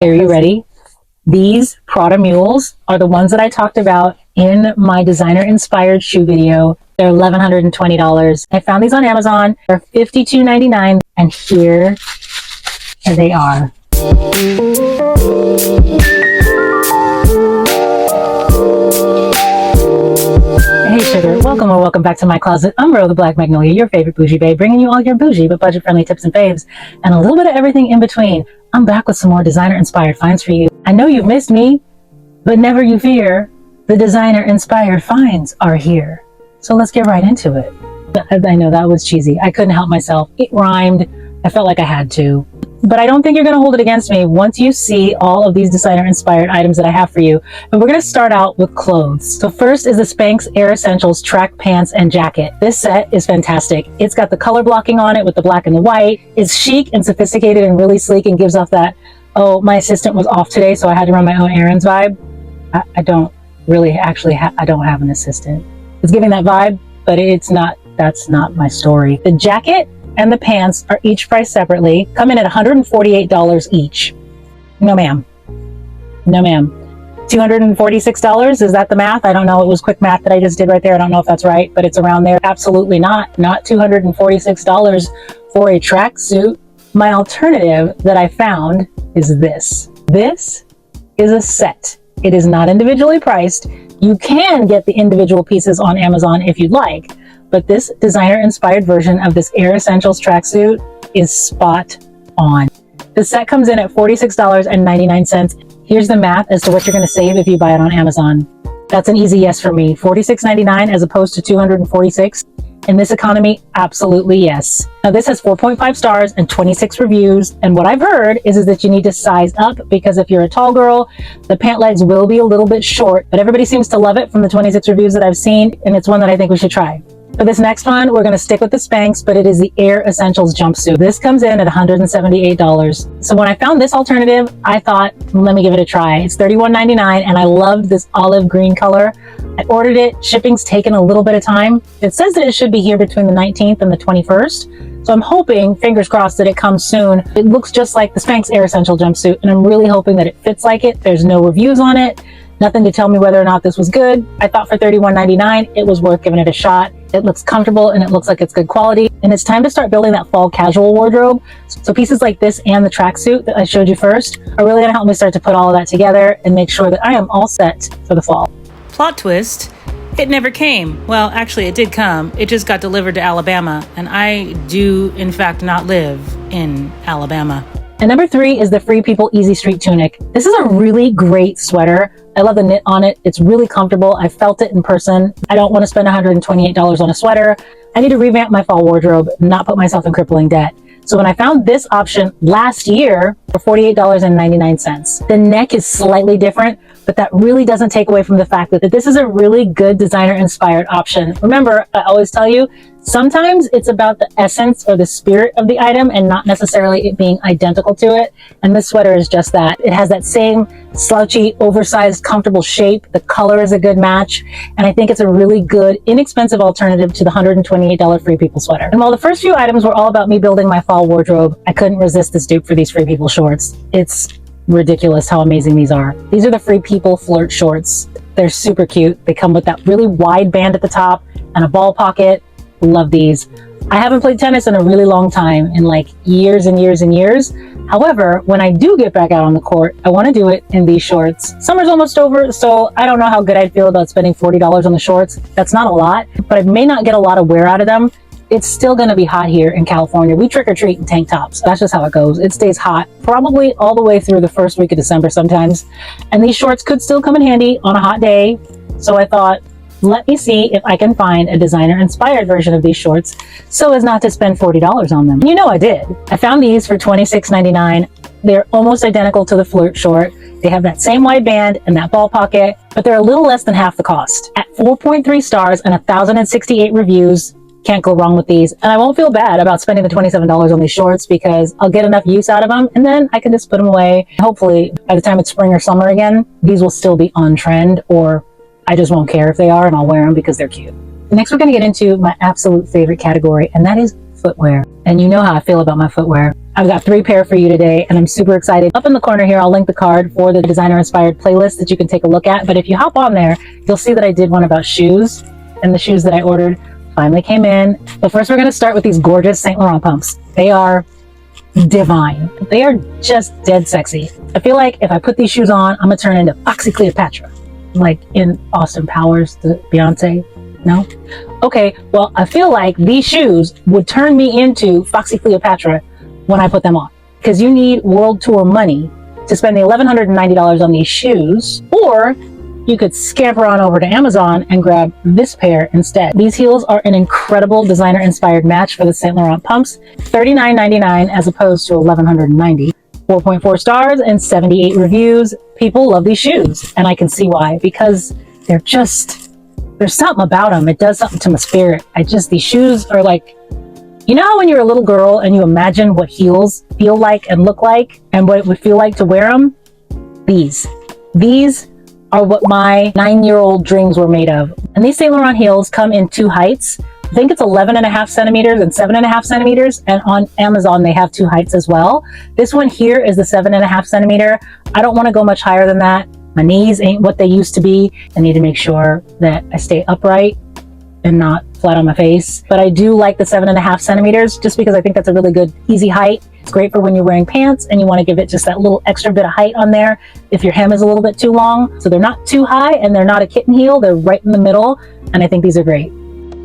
Are you ready? These Prada mules are the ones that I talked about in my designer inspired shoe video. They're $1,120. I found these on Amazon. They're $52.99, and here they are. Hey sugar, welcome or welcome back to my closet. I'm Ro the Black Magnolia, your favorite bougie babe, bringing you all your bougie but budget friendly tips and faves, and a little bit of everything in between. I'm back with some more designer inspired finds for you. I know you've missed me, but never you fear, the designer inspired finds are here. So let's get right into it. I know that was cheesy. I couldn't help myself. It rhymed. I felt like I had to. But I don't think you're going to hold it against me once you see all of these designer inspired items that I have for you. And we're going to start out with clothes. So first is the Spanx Air Essentials track pants and jacket. This set is fantastic. It's got the color blocking on it with the black and the white. It's chic and sophisticated and really sleek and gives off that, oh, my assistant was off today, so I had to run my own errands vibe. I don't really actually I don't have an assistant. It's giving that vibe, but it's not, that's not my story. The jacket and the pants are each priced separately, come in at $148 each. No ma'am. No ma'am. $246, is that the math? I don't know. It was quick math that I just did right there. I don't know if that's right, but it's around there. Absolutely not. Not $246 for a tracksuit. My alternative that I found is this. This is a set. It is not individually priced. You can get the individual pieces on Amazon if you'd like, but this designer-inspired version of this Air Essentials tracksuit is spot on. The set comes in at $46.99. Here's the math as to what you're going to save if you buy it on Amazon. That's an easy yes for me. $46.99 as opposed to $246. In this economy, absolutely yes. Now this has 4.5 stars and 26 reviews. And what I've heard is that you need to size up, because if you're a tall girl, the pant legs will be a little bit short, but everybody seems to love it from the 26 reviews that I've seen. And it's one that I think we should try. For this next one, we're going to stick with the Spanx, but it is the Air Essentials jumpsuit. This comes in at $178. So when I found this alternative, I thought, let me give it a try. It's $31.99, and I loved this olive green color. I ordered it. Shipping's taken a little bit of time. It says that it should be here between the 19th and the 21st. So I'm hoping, fingers crossed, that it comes soon. It looks just like the Spanx Air Essential jumpsuit, and I'm really hoping that it fits like it. There's no reviews on it. Nothing to tell me whether or not this was good. I thought for $31.99, it was worth giving it a shot. It looks comfortable and it looks like it's good quality. And it's time to start building that fall casual wardrobe. So pieces like this and the tracksuit that I showed you first are really gonna help me start to put all of that together and make sure that I am all set for the fall. Plot twist, it never came. Well, actually it did come. It just got delivered to Alabama. And I do, in fact, not live in Alabama. And number 3 is the Free People Easy Street Tunic. This is a really great sweater. I love the knit on it. It's really comfortable. I felt it in person. I don't want to spend $128 on a sweater. I need to revamp my fall wardrobe, not put myself in crippling debt. So when I found this option last year for $48.99, the neck is slightly different, but that really doesn't take away from the fact that this is a really good designer inspired option. Remember, I always tell you, sometimes it's about the essence or the spirit of the item and not necessarily it being identical to it. And this sweater is just that. It has that same slouchy, oversized, comfortable shape. The color is a good match. And I think it's a really good, inexpensive alternative to the $128 Free People sweater. And while the first few items were all about me building my fall wardrobe, I couldn't resist this dupe for these Free People shorts. It's ridiculous how amazing these are. These are the Free People flirt shorts. They're super cute. They come with that really wide band at the top and a ball pocket. Love these. I haven't played tennis in a really long time, in like years and years and years. However, when I do get back out on the court, I want to do it in these shorts. Summer's almost over, so I don't know how good I'd feel about spending $40 on the shorts. That's not a lot, but I may not get a lot of wear out of them. It's still going to be hot here in California. We trick or treat in tank tops. That's just how it goes. It stays hot probably all the way through the first week of December sometimes. And these shorts could still come in handy on a hot day. So I thought, let me see if I can find a designer-inspired version of these shorts so as not to spend $40 on them. And you know I did. I found these for $26.99. They're almost identical to the flirt short. They have that same wide band and that ball pocket, but they're a little less than half the cost. At 4.3 stars and 1,068 reviews, can't go wrong with these. And I won't feel bad about spending the $27 on these shorts because I'll get enough use out of them and then I can just put them away. Hopefully, by the time it's spring or summer again, these will still be on trend, or I just won't care if they are and I'll wear them because they're cute. Next, we're going to get into my absolute favorite category, and that is footwear. And you know how I feel about my footwear. I've got 3 pair for you today, and I'm super excited. Up in the corner here, I'll link the card for the designer-inspired playlist that you can take a look at. But if you hop on there, you'll see that I did one about shoes, and the shoes that I ordered finally came in. But first, we're going to start with these gorgeous Saint Laurent pumps. They are divine. They are just dead sexy. I feel like if I put these shoes on, I'm going to turn into Foxy Cleopatra, like in Austin Powers, the Beyonce. No? Okay, well, I feel like these shoes would turn me into Foxy Cleopatra when I put them on, because you need world tour money to spend the $1,190 on these shoes, or you could scamper on over to Amazon and grab this pair instead. These heels are an incredible designer-inspired match for the Saint Laurent pumps. $39.99 as opposed to $1,190. 4.4 stars and 78 reviews. People love these shoes, and I can see why, because they're just, there's something about them. It does something to my spirit. These shoes are like, you know how when you're a little girl and you imagine what heels feel like and look like and what it would feel like to wear them? These are what my 9-year-old dreams were made of. And these Saint Laurent heels come in 2 heights. I think it's 11.5 centimeters and 7.5 centimeters. And on Amazon, they have 2 heights as well. This one here is the 7.5 centimeter. I don't want to go much higher than that. My knees ain't what they used to be. I need to make sure that I stay upright and not flat on my face. But I do like the 7.5 centimeters just because I think that's a really good, easy height. It's great for when you're wearing pants and you want to give it just that little extra bit of height on there if your hem is a little bit too long. So they're not too high and they're not a kitten heel. They're right in the middle. And I think these are great.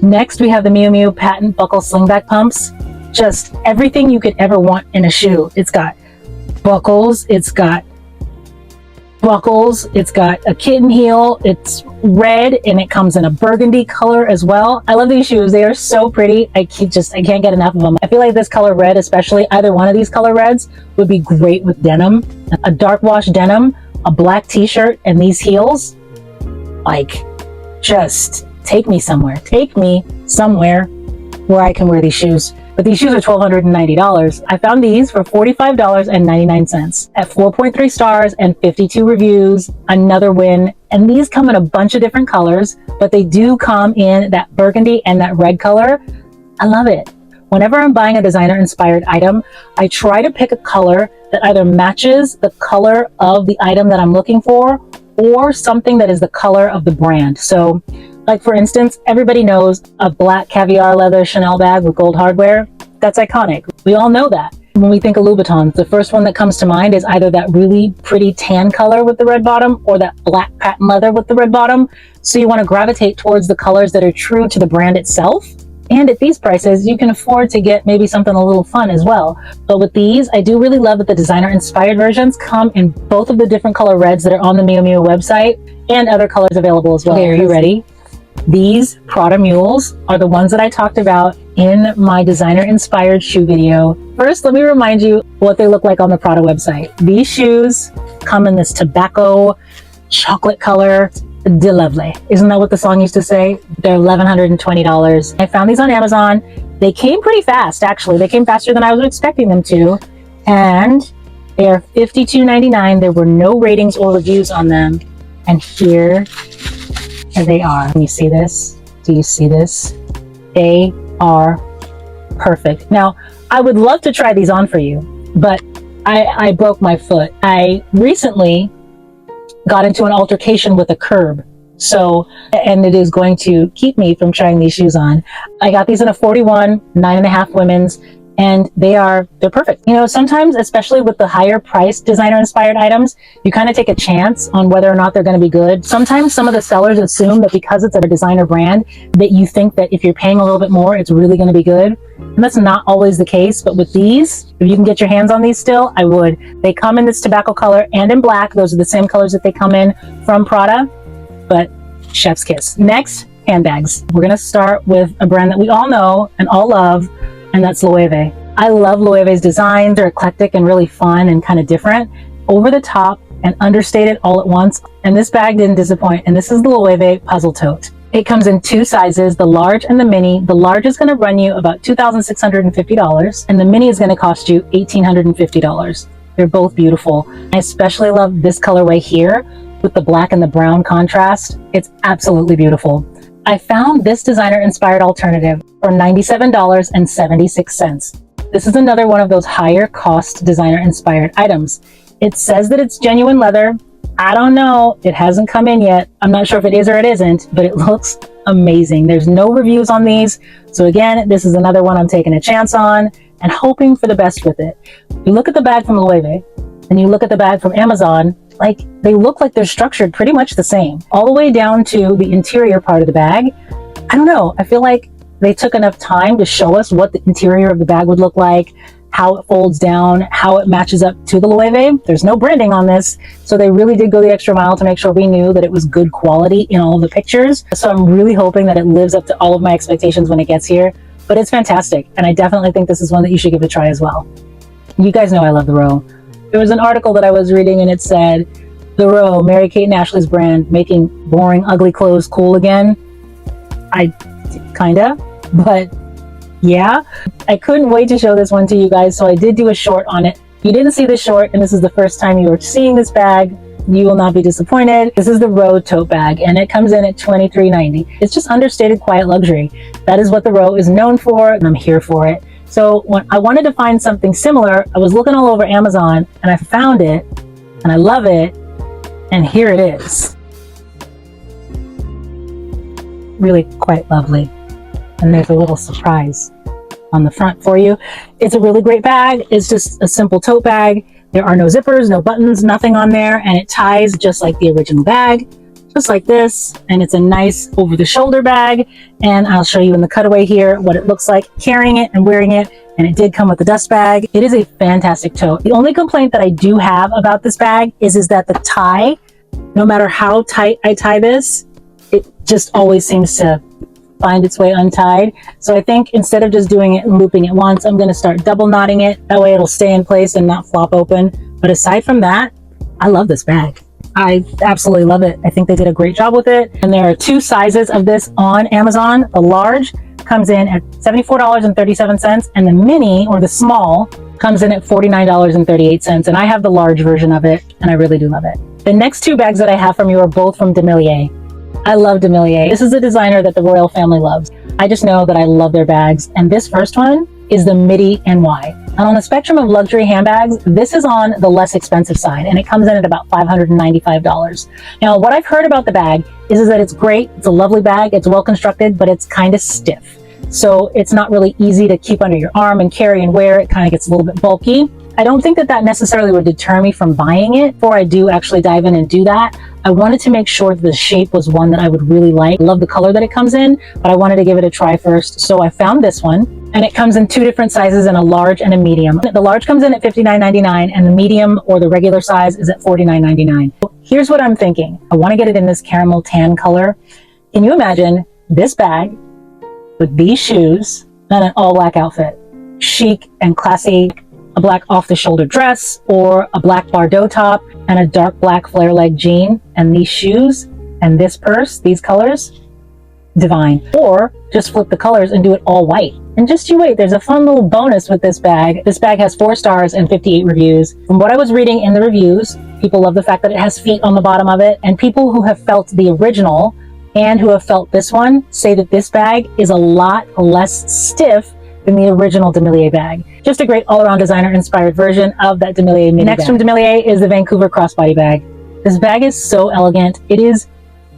Next, we have the Miu Miu patent buckle slingback pumps. Just everything you could ever want in a shoe. It's got buckles. It's got a kitten heel. It's red and it comes in a burgundy color as well. I love these shoes. They are so pretty. I can't get enough of them. I feel like this color red, especially either one of these color reds, would be great with denim. A dark wash denim, a black t-shirt, and these heels. Like, just take me somewhere. Take me somewhere where I can wear these shoes. But these shoes are $1,290. I found these for $45.99 at 4.3 stars and 52 reviews. Another win. And these come in a bunch of different colors, but they do come in that burgundy and that red color. I love it. Whenever I'm buying a designer-inspired item, I try to pick a color that either matches the color of the item that I'm looking for or something that is the color of the brand. So, like for instance, everybody knows a black caviar leather Chanel bag with gold hardware. That's iconic. We all know that. When we think of Louboutins, the first one that comes to mind is either that really pretty tan color with the red bottom or that black patent leather with the red bottom. So you want to gravitate towards the colors that are true to the brand itself. And at these prices, you can afford to get maybe something a little fun as well. But with these, I do really love that the designer-inspired versions come in both of the different color reds that are on the Miu Miu website and other colors available as well. Okay, are you ready? These Prada mules are the ones that I talked about in my designer-inspired shoe video. First, let me remind you what they look like on the Prada website. These shoes come in this tobacco chocolate color. De lovely. Isn't that what the song used to say? They're $1,120. I found these on Amazon. They came pretty fast, actually. They came faster than I was expecting them to. And they are $52.99. There were no ratings or reviews on them. And here they are. Can you see this? Do you see this? They are perfect. Now, I would love to try these on for you, but I broke my foot. I recently got into an altercation with a curb. And it is going to keep me from trying these shoes on. I got these in a 41, 9.5 women's, and they're perfect. You know, sometimes, especially with the higher priced designer inspired items, you kind of take a chance on whether or not they're going to be good. Sometimes some of the sellers assume that because it's a designer brand, that you think that if you're paying a little bit more, it's really going to be good. And that's not always the case. But with these, if you can get your hands on these still, I would. They come in this tobacco color and in black. Those are the same colors that they come in from Prada, but chef's kiss. Next, handbags. We're going to start with a brand that we all know and all love, and that's Loewe. I love Loewe's designs. They're eclectic and really fun and kind of different, over the top and understated all at once. And this bag didn't disappoint. And this is the Loewe Puzzle Tote. It comes in 2 sizes, the large and the mini. The large is going to run you about $2,650, and the mini is going to cost you $1,850. They're both beautiful. I especially love this colorway here with the black and the brown contrast. It's absolutely beautiful. I found this designer-inspired alternative for $97.76. This is another one of those higher cost designer inspired items. It says that it's genuine leather. I don't know. It hasn't come in yet. I'm not sure if it is or it isn't, but it looks amazing. There's no reviews on these. So again, this is another one I'm taking a chance on and hoping for the best with it. You look at the bag from LUXE and you look at the bag from Amazon, like they look like they're structured pretty much the same, all the way down to the interior part of the bag. I don't know. I feel like they took enough time to show us what the interior of the bag would look like, how it folds down, how it matches up to the LUXE. There's no branding on this, so they really did go the extra mile to make sure we knew that it was good quality in all of the pictures. So I'm really hoping that it lives up to all of my expectations when it gets here, but it's fantastic, and I definitely think this is one that you should give a try as well. You guys know I love the Row. There was an article that I was reading and it said, the Row, Mary-Kate and Ashley's brand, making boring, ugly clothes cool again. Kinda, but yeah, I couldn't wait to show this one to you guys, so I did do a short on it. If you didn't see the short and this is the first time you are seeing this bag, you will not be disappointed. This is the Row tote bag and it comes in at $23.90. It's just understated quiet luxury. That is what the Row is known for, and I'm here for it. So when I wanted to find something similar, I was looking all over Amazon and I found it and I love it, and here it is. Really quite lovely. And there's a little surprise on the front for you. It's a really great bag. It's just a simple tote bag. There are no zippers, no buttons, nothing on there, and it ties just like the original bag, just like this. And it's a nice over-the-shoulder bag, and I'll show you in the cutaway here what it looks like carrying it and wearing it. And it did come with the dust bag. It is a fantastic tote. The only complaint that I do have about this bag is that the tie, no matter how tight I tie this, it just always seems to find its way untied. So I think instead of just doing it and looping it once, I'm going to start double knotting it. That way it'll stay in place and not flop open. But aside from that, I love this bag. I absolutely love it. I think they did a great job with it. And there are two sizes of this on Amazon. The large comes in at $74.37, and the mini, or the small, comes in at $49.38. And I have the large version of it, and I really do love it. The next two bags that I have from you are both from Demillier. I love Demillier. This is a designer that the royal family loves. I just know that I love their bags. And this first one is the Midi NY. And on the spectrum of luxury handbags, this is on the less expensive side, and it comes in at about $595. Now, what I've heard about the bag is that it's great. It's a lovely bag. It's well constructed, but it's kind of stiff. So it's not really easy to keep under your arm and carry and wear. It kind of gets a little bit bulky. I don't think that necessarily would deter me from buying it before I do actually dive in and do that. I wanted to make sure that the shape was one that I would really like. I love the color that it comes in, but I wanted to give it a try first. So I found this one, and it comes in two different sizes, in a large and a medium. The large comes in at $59.99, and the medium, or the regular size, is at $49.99. Here's what I'm thinking. I want to get it in this caramel tan color. Can you imagine this bag with these shoes and an all black outfit? Chic and classy. A black off-the-shoulder dress, or a black Bardot top and a dark black flare leg jean, and these shoes and this purse, these colors, divine. Or just flip the colors and do it all white. And just you wait, there's a fun little bonus with this bag. This bag has 4 stars and 58 reviews. From what I was reading in the reviews, people love the fact that it has feet on the bottom of it, and people who have felt the original and who have felt this one say that this bag is a lot less stiff than the original Demillier bag. Just a great all-around designer-inspired version of that Demillier mini bag. Next from Demillier is the Vancouver crossbody bag. This bag is so elegant. It is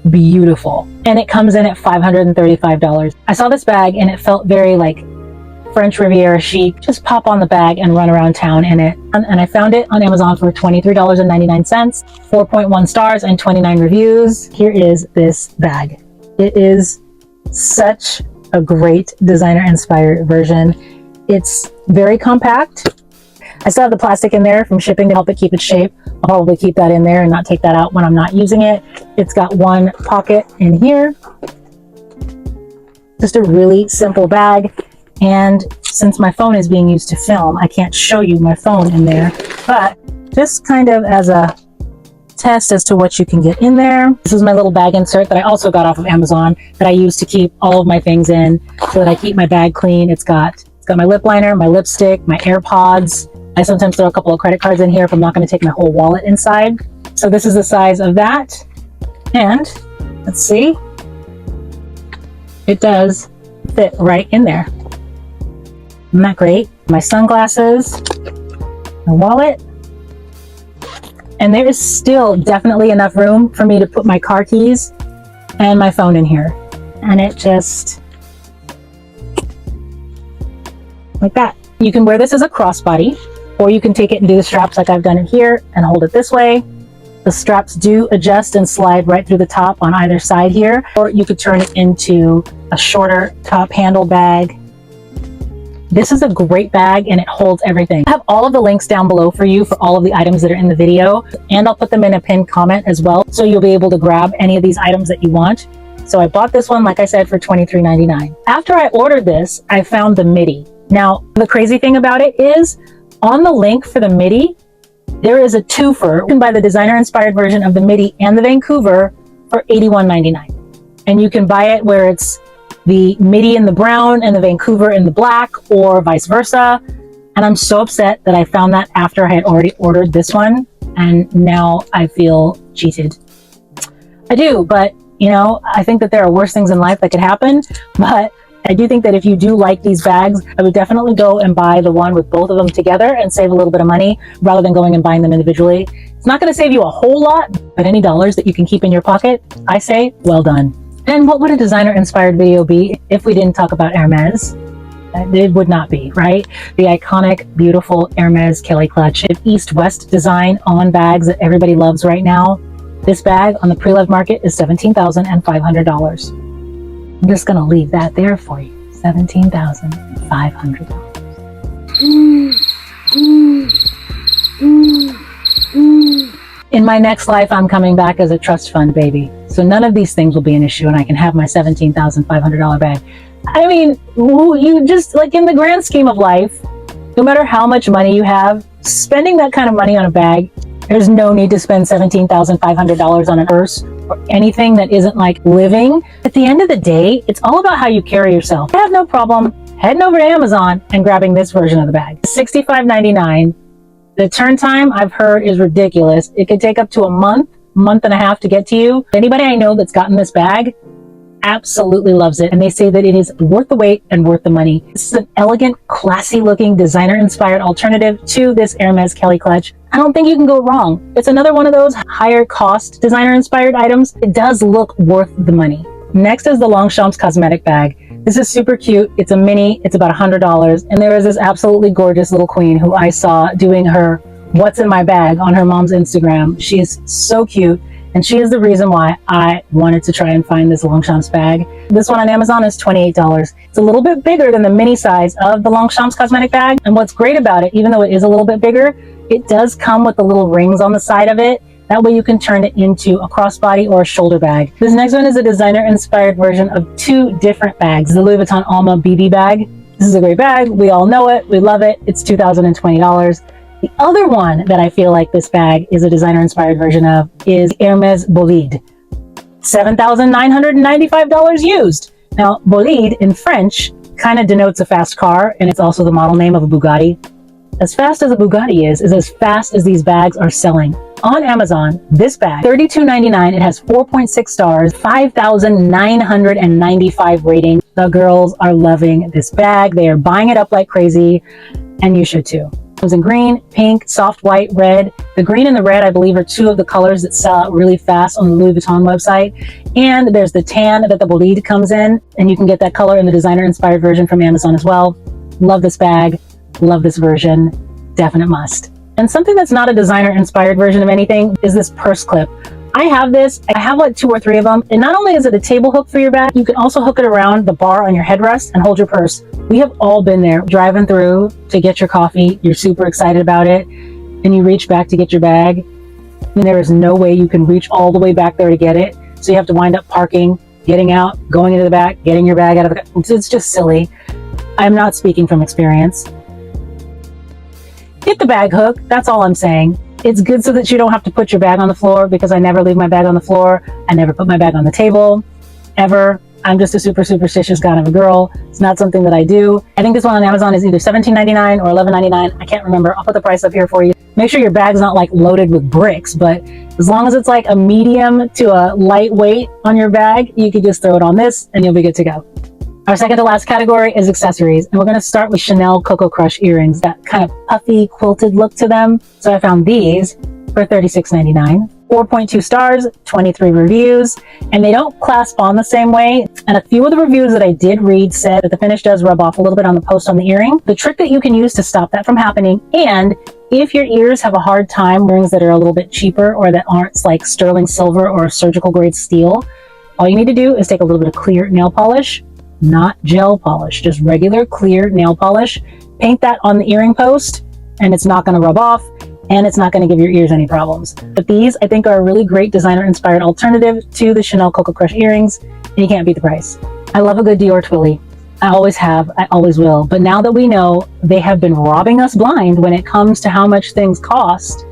beautiful, and it comes in at $535. I saw this bag and it felt very like French Riviera chic. Just pop on the bag and run around town in it. And I found it on Amazon for $23.99, 4.1 stars and 29 reviews. Here is this bag. It is such a great designer-inspired version. It's very compact. I still have the plastic in there from shipping to help it keep its shape. I'll probably keep that in there and not take that out when I'm not using it. It's got one pocket in here. Just a really simple bag. And since my phone is being used to film, I can't show you my phone in there, but just kind of as a test as to what you can get in there. This is my little bag insert that I also got off of Amazon that I use to keep all of my things in so that I keep my bag clean. It's got my lip liner, my lipstick, my AirPods. I sometimes throw a couple of credit cards in here if I'm not going to take my whole wallet inside. So this is the size of that. And let's see. It does fit right in there. Isn't that great? my sunglasses, my wallet, and there is still definitely enough room for me to put my car keys and my phone in here. And it just, like that. You can wear this as a crossbody, or you can take it and do the straps like I've done it here and hold it this way. The straps do adjust and slide right through the top on either side here, or you could turn it into a shorter top handle bag. This is a great bag and it holds everything. I have all of the links down below for you for all of the items that are in the video, and I'll put them in a pinned comment as well, so you'll be able to grab any of these items that you want. So I bought this one, like I said, for $23.99. After I ordered this, I found the midi. Now, the crazy thing about it is, on the link for the midi, there is a twofer. You can buy the designer-inspired version of the midi and the Vancouver for $81.99. And you can buy it where it's the midi in the brown and the Vancouver in the black, or vice versa. And I'm so upset that I found that after I had already ordered this one, and now I feel cheated. I do, but you know, I think that there are worse things in life that could happen, but I do think that if you do like these bags, I would definitely go and buy the one with both of them together and save a little bit of money rather than going and buying them individually. It's not going to save you a whole lot, but any dollars that you can keep in your pocket, I say, well done. And what would a designer-inspired video be if we didn't talk about Hermes? It would not be, right? The iconic, beautiful Hermes Kelly clutch. East-West design on bags that everybody loves right now. This bag on the pre-loved market is $17,500. I'm just going to leave that there for you. $17,500. In my next life, I'm coming back as a trust fund baby. So none of these things will be an issue, and I can have my $17,500 bag. I mean, you just, like, in the grand scheme of life, no matter how much money you have, spending that kind of money on a bag, there's no need to spend $17,500 on a purse or anything that isn't like living. At the end of the day, it's all about how you carry yourself. I have no problem heading over to Amazon and grabbing this version of the bag. $65.99. The turn time, I've heard, is ridiculous. It could take up to a month and a half to get to you. Anybody I know that's gotten this bag absolutely loves it, and they say that it is worth the wait and worth the money. This is an elegant, classy looking, designer inspired alternative to this Hermes Kelly clutch. I don't think you can go wrong. It's another one of those higher cost designer inspired items. It does look worth the money. Next is the Longchamp's cosmetic bag. This is super cute. It's a mini. It's about $100. And there is this absolutely gorgeous little queen who I saw doing her what's in my bag on her mom's Instagram. She is so cute. And she is the reason why I wanted to try and find this Longchamp's bag. This one on Amazon is $28. It's a little bit bigger than the mini size of the Longchamp's cosmetic bag. And what's great about it, even though it is a little bit bigger, it does come with the little rings on the side of it. That way you can turn it into a crossbody or a shoulder bag. This next one is a designer-inspired version of two different bags. The Louis Vuitton Alma BB bag. This is a great bag. We all know it. We love it. It's $2,020. The other one that I feel like this bag is a designer-inspired version of is Hermes Bolide. $7,995 used. Now, Bolide in French kind of denotes a fast car, and it's also the model name of a Bugatti. As fast as a Bugatti is as fast as these bags are selling. On Amazon, this bag, $32.99. It has 4.6 stars, 5,995 rating. The girls are loving this bag. They are buying it up like crazy, and you should too. It comes in green, pink, soft white, red. The green and the red, I believe, are two of the colors that sell out really fast on the Louis Vuitton website. And there's the tan that the Bolide comes in, and you can get that color in the designer-inspired version from Amazon as well. Love this bag. Love this version. Definite must. And something that's not a designer-inspired version of anything is this purse clip. I have this. I have like 2 or 3 of them. And not only is it a table hook for your bag, you can also hook it around the bar on your headrest and hold your purse. We have all been there, driving through to get your coffee. You're super excited about it, and you reach back to get your bag. I mean, there is no way you can reach all the way back there to get it. So you have to wind up parking, getting out, going into the back, getting your bag out of the... It's just silly. I'm not speaking from experience. Get the bag hook. That's all I'm saying. It's good so that you don't have to put your bag on the floor, because I never leave my bag on the floor. I never put my bag on the table, ever. I'm just a super superstitious kind of a girl. It's not something that I do. I think this one on Amazon is either $17.99 or $11.99. I can't remember. I'll put the price up here for you. Make sure your bag's not like loaded with bricks, but as long as it's like a medium to a lightweight on your bag, you can just throw it on this and you'll be good to go. Our second to last category is accessories, and we're going to start with Chanel Coco Crush earrings, that kind of puffy quilted look to them. So I found these for $36.99. 4.2 stars, 23 reviews, and they don't clasp on the same way. And a few of the reviews that I did read said that the finish does rub off a little bit on the post on the earring. The trick that you can use to stop that from happening, and if your ears have a hard time wearing earrings that are a little bit cheaper or that aren't like sterling silver or surgical grade steel, all you need to do is take a little bit of clear nail polish, not gel polish, just regular clear nail polish, paint that on the earring post, and it's not going to rub off, and it's not going to give your ears any problems. But these, I think, are a really great designer-inspired alternative to the Chanel Coco Crush earrings, and you can't beat the price. I love a good Dior twilly. I always have, I always will. But now that we know they have been robbing us blind when it comes to how much things cost,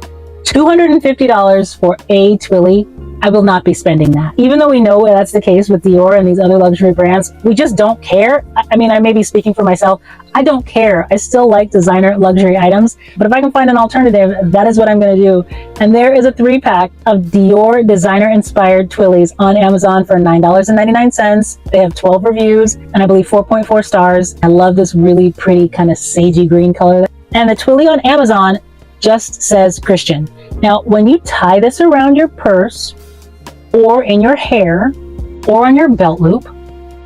$250 for a twilly, I will not be spending that. Even though we know that's the case with Dior and these other luxury brands, we just don't care. I mean, I may be speaking for myself. I don't care. I still like designer luxury items, but if I can find an alternative, that is what I'm going to do. And there is a 3-pack of Dior designer-inspired twillies on Amazon for $9.99. They have 12 reviews and I believe 4.4 stars. I love this really pretty kind of sagey green color. And the twilly on Amazon just says Christian. Now, when you tie this around your purse or in your hair or on your belt loop,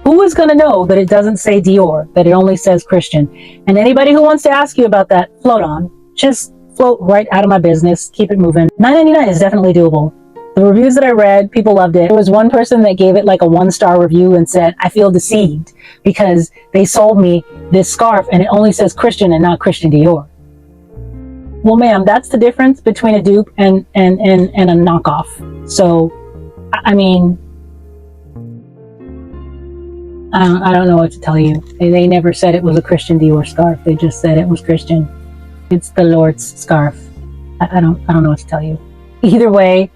who is going to know that it doesn't say Dior, that it only says Christian? And anybody who wants to ask you about that, float on. Just float right out of my business. Keep it moving. $9.99 is definitely doable. The reviews that I read, people loved it. There was one person that gave it like a 1-star review and said, I feel deceived because they sold me this scarf and it only says Christian and not Christian Dior. Well, ma'am, that's the difference between a dupe and a knockoff. So, I mean, I don't know what to tell you. They never said it was a Christian Dior scarf. They just said it was Christian. It's the Lord's scarf. I don't know what to tell you. Either way,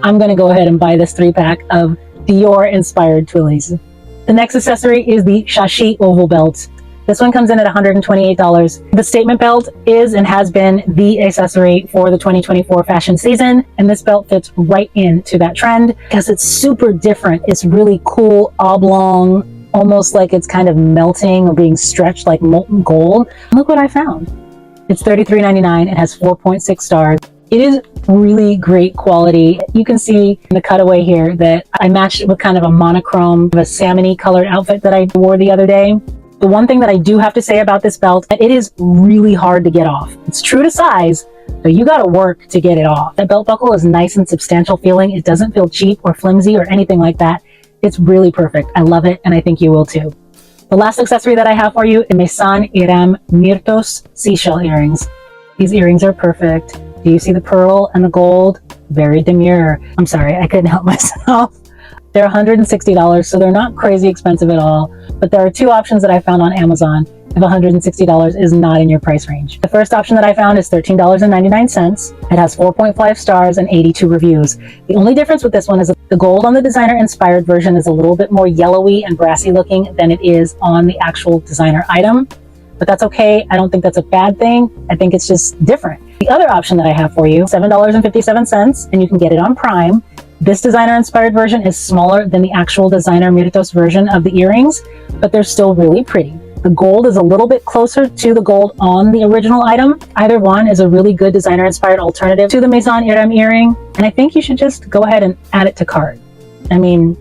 I'm going to go ahead and buy this 3-pack of Dior inspired twillies. The next accessory is the Shashi oval belt. This one comes in at $128. The statement belt is and has been the accessory for the 2024 fashion season, and this belt fits right into that trend because it's super different. It's really cool, oblong, almost like it's kind of melting or being stretched like molten gold. Look what I found. It's $33.99. It has 4.6 stars. It is really great quality. You can see in the cutaway here that I matched it with kind of a monochrome, a salmon-y colored outfit that I wore the other day. The one thing that I do have to say about this belt, it is really hard to get off. It's true to size, but you got to work to get it off. That belt buckle is nice and substantial feeling. It doesn't feel cheap or flimsy or anything like that. It's really perfect. I love it, and I think you will too. The last accessory that I have for you is Mesan Iram Mirtos seashell earrings. These earrings are perfect. Do you see the pearl and the gold? Very demure. I'm sorry, I couldn't help myself. They're $160, so they're not crazy expensive at all. But there are 2 options that I found on Amazon if $160 is not in your price range. The first option that I found is $13.99. It has 4.5 stars and 82 reviews. The only difference with this one is the gold on the designer-inspired version is a little bit more yellowy and brassy looking than it is on the actual designer item. But that's okay. I don't think that's a bad thing. I think it's just different. The other option that I have for you, $7.57, and you can get it on Prime. This designer-inspired version is smaller than the actual designer Mirtos version of the earrings, but they're still really pretty. The gold is a little bit closer to the gold on the original item. Either one is a really good designer-inspired alternative to the Mesan Iram earring, and I think you should just go ahead and add it to cart. I mean,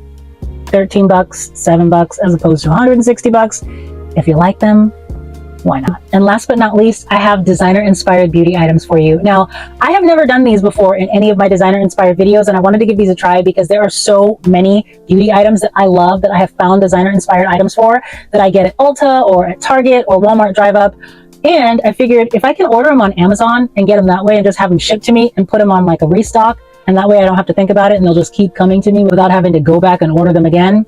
$13, $7 as opposed to $160. If you like them, why not? And last but not least, I have designer-inspired beauty items for you. Now, I have never done these before in any of my designer-inspired videos, and I wanted to give these a try because there are so many beauty items that I love that I have found designer-inspired items for that I get at Ulta or at Target or Walmart Drive Up. And I figured if I can order them on Amazon and get them that way and just have them shipped to me and put them on like a restock, and that way I don't have to think about it and they'll just keep coming to me without having to go back and order them again,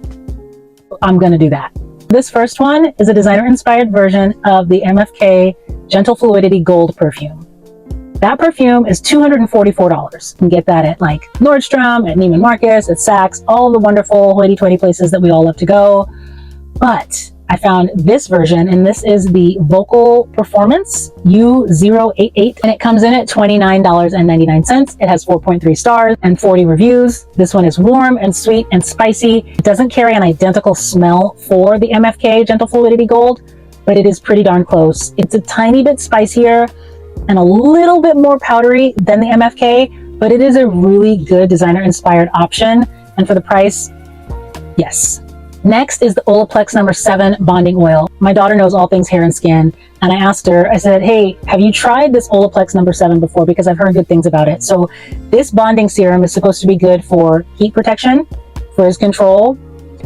I'm gonna do that. This first one is a designer-inspired version of the MFK Gentle Fluidity Gold perfume. That perfume is $244. You can get that at like Nordstrom, at Neiman Marcus, at Saks, all the wonderful hoity-toity places that we all love to go. But I found this version, and this is the Vocal Performance U088, and it comes in at $29.99. It has 4.3 stars and 40 reviews. This one is warm and sweet and spicy. It doesn't carry an identical smell for the MFK Gentle Fluidity Gold, but it is pretty darn close. It's a tiny bit spicier and a little bit more powdery than the MFK, but it is a really good designer-inspired option, and for the price, yes. Next is the Olaplex number 7 bonding oil. My daughter knows all things hair and skin, and I asked her, I said, hey, have you tried this Olaplex number 7 before? Because I've heard good things about it. So this bonding serum is supposed to be good for heat protection, frizz control,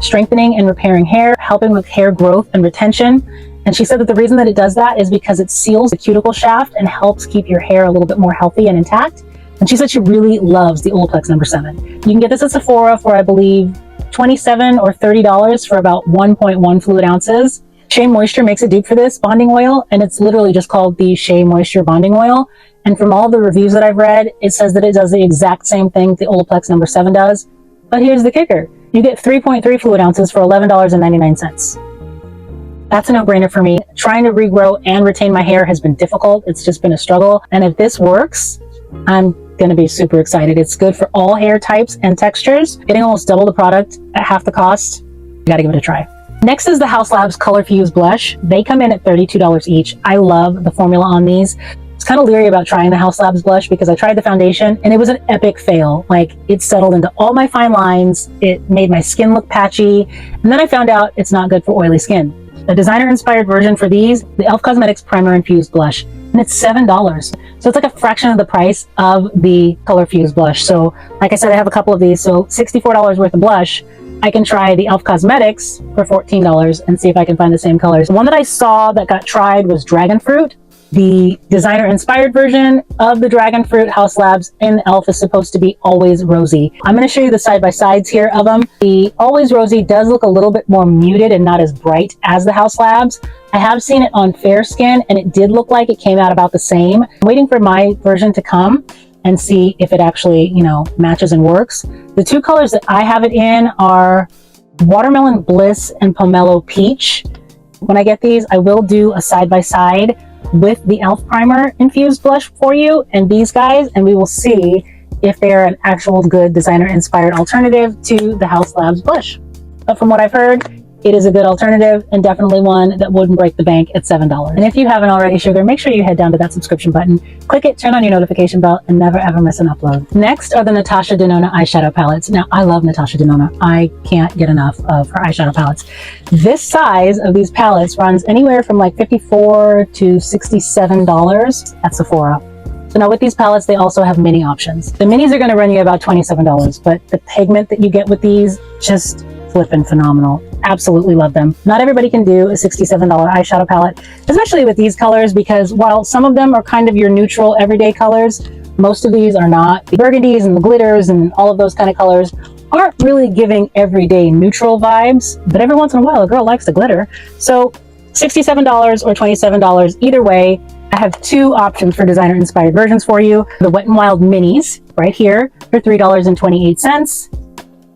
strengthening and repairing hair, helping with hair growth and retention. And she said that the reason that it does that is because it seals the cuticle shaft and helps keep your hair a little bit more healthy and intact. And she said she really loves the Olaplex number 7. You can get this at Sephora for, I believe, $27 or $30 for about 1.1 fluid ounces. Shea Moisture makes a dupe for this bonding oil, and it's literally just called the Shea Moisture bonding oil. And from all the reviews that I've read, it says that it does the exact same thing the Olaplex number 7 does. But here's the kicker. You get 3.3 fluid ounces for $11.99. That's a no-brainer for me. Trying to regrow and retain my hair has been difficult. It's just been a struggle. And if this works, I'm gonna be super excited. It's good for all hair types and textures. Getting almost double the product at half the cost, you gotta give it a try. Next is the Haus Labs Color Fuse Blush. They come in at $32 each. I love the formula on these. I was kind of leery about trying the Haus Labs blush because I tried the foundation and it was an epic fail. Like, it settled into all my fine lines. It made my skin look patchy. And then I found out it's not good for oily skin. A designer-inspired version for these, the e.l.f. Cosmetics Primer Infused Blush, and it's $7. So it's like a fraction of the price of the Color Fuse blush. So like I said, I have a couple of these. So $64 worth of blush. I can try the e.l.f. Cosmetics for $14 and see if I can find the same colors. The one that I saw that got tried was Dragon Fruit. The designer-inspired version of the Dragon Fruit Haus Labs in the e.l.f. is supposed to be Always Rosy. I'm going to show you the side-by-sides here of them. The Always Rosy does look a little bit more muted and not as bright as the Haus Labs. I have seen it on fair skin, and it did look like it came out about the same. I'm waiting for my version to come and see if it actually, matches and works. The two colors that I have it in are Watermelon Bliss and Pomelo Peach. When I get these, I will do a side-by-side with the e.l.f. Primer Infused Blush for you and these guys, and we will see if they're an actual good designer-inspired alternative to the Haus Labs blush. But from what I've heard, it is a good alternative and definitely one that wouldn't break the bank at $7. And if you haven't already, sugar, make sure you head down to that subscription button, click it, turn on your notification bell, and never ever miss an upload. Next are the Natasha Denona eyeshadow palettes. Now, I love Natasha Denona. I can't get enough of her eyeshadow palettes. This size of these palettes runs anywhere from like $54 to $67 at Sephora. So now with these palettes, they also have mini options. The minis are going to run you about $27, but the pigment that you get with these, just flippin' phenomenal. Absolutely love them. Not everybody can do a $67 eyeshadow palette, especially with these colors, because while some of them are kind of your neutral everyday colors, most of these are not. The burgundies and the glitters and all of those kind of colors aren't really giving everyday neutral vibes, but every once in a while a girl likes the glitter. So $67 or $27, either way. I have two options for designer inspired versions for you. The Wet n Wild minis right here for $3.28,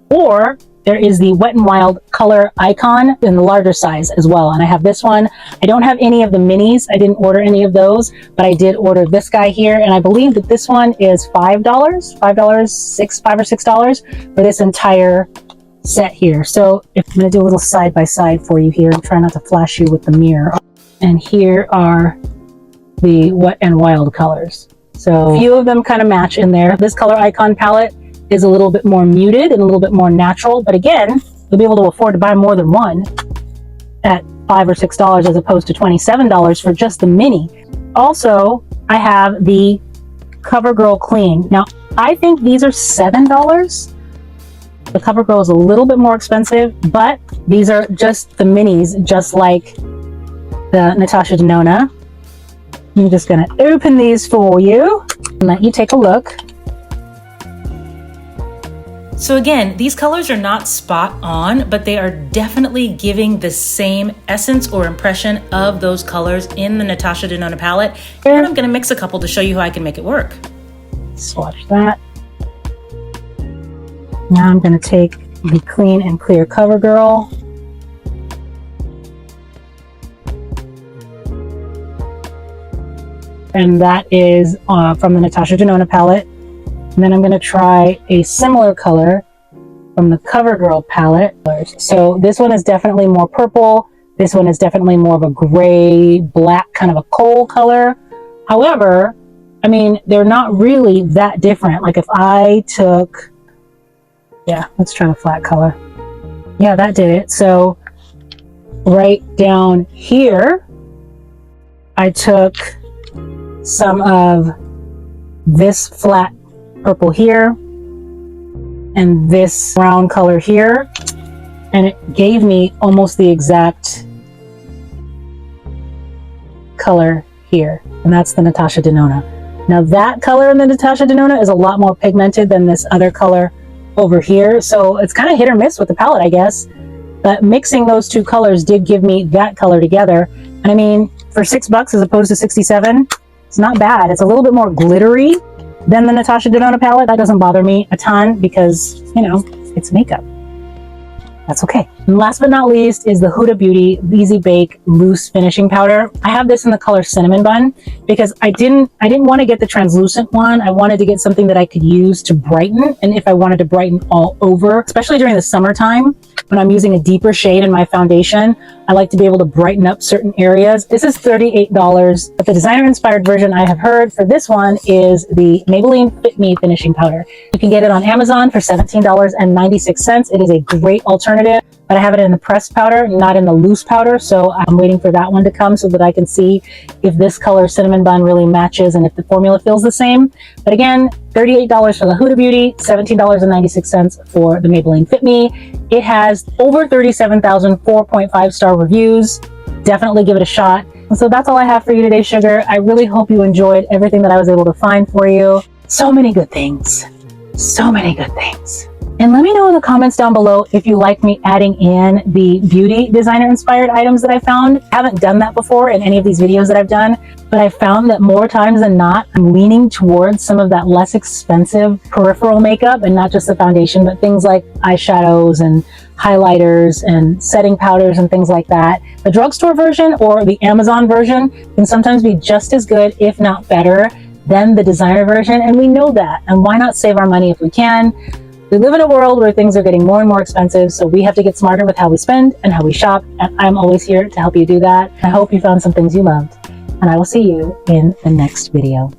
or there is the Wet n Wild Color Icon in the larger size as well. And I have this one. I don't have any of the minis. I didn't order any of those, but I did order this guy here. And I believe that this one is $5 or $6 for this entire set here. So if I'm going to do a little side by side for you here and try not to flash you with the mirror. And here are the Wet n Wild colors. So a few of them kind of match in there. This Color Icon palette is a little bit more muted and a little bit more natural, but again, you'll be able to afford to buy more than one at $5 or $6 as opposed to $27 for just the mini. Also, I have the CoverGirl Clean. Now, I think these are $7. The CoverGirl is a little bit more expensive, but these are just the minis, just like the Natasha Denona. I'm just going to open these for you and let you take a look. So again, these colors are not spot on, but they are definitely giving the same essence or impression of those colors in the Natasha Denona palette. And I'm going to mix a couple to show you how I can make it work. Swatch that. Now I'm going to take the Clean and Clear CoverGirl. and that is from the Natasha Denona palette. And then I'm going to try a similar color from the CoverGirl palette. So this one is definitely more purple. This one is definitely more of a gray, black, kind of a coal color. However, I mean, they're not really that different. Like if I took, yeah, let's try the flat color. Yeah, that did it. So right down here, I took some of this flat purple here and this brown color here, and it gave me almost the exact color here, and that's the Natasha Denona. Now that color in the Natasha Denona is a lot more pigmented than this other color over here, so it's kind of hit or miss with the palette, I guess. But mixing those two colors did give me that color together, and I mean, for $6 as opposed to 67, it's not bad. It's a little bit more glittery than the Natasha Denona palette. That doesn't bother me a ton because, you know, it's makeup. That's okay. And last but not least is the Huda Beauty Easy Bake Loose Finishing Powder. I have this in the color Cinnamon Bun because I didn't want to get the translucent one. I wanted to get something that I could use to brighten, and if I wanted to brighten all over, especially during the summertime when I'm using a deeper shade in my foundation, I like to be able to brighten up certain areas. This is $38, but the designer inspired version I have heard for this one is the Maybelline Fit Me Finishing Powder. You can get it on Amazon for $17.96. It is a great alternative, but I have it in the pressed powder, not in the loose powder, so I'm waiting for that one to come so that I can see if this color Cinnamon Bun really matches and if the formula feels the same. But again, $38 for the Huda Beauty, $17.96 for the Maybelline Fit Me. It has over 37,000 4.5-star reviews. Definitely give it a shot. And so that's all I have for you today, sugar. I really hope you enjoyed everything that I was able to find for you. So many good things. So many good things. And let me know in the comments down below if you like me adding in the beauty designer inspired items that I found. I haven't done that before in any of these videos that I've done, but I found that more times than not, I'm leaning towards some of that less expensive peripheral makeup, and not just the foundation, but things like eyeshadows and highlighters and setting powders and things like that. The drugstore version or the Amazon version can sometimes be just as good, if not better, than the designer version, and we know that. And why not save our money if we can? We live in a world where things are getting more and more expensive, so we have to get smarter with how we spend and how we shop, and I'm always here to help you do that. I hope you found some things you loved, and I will see you in the next video.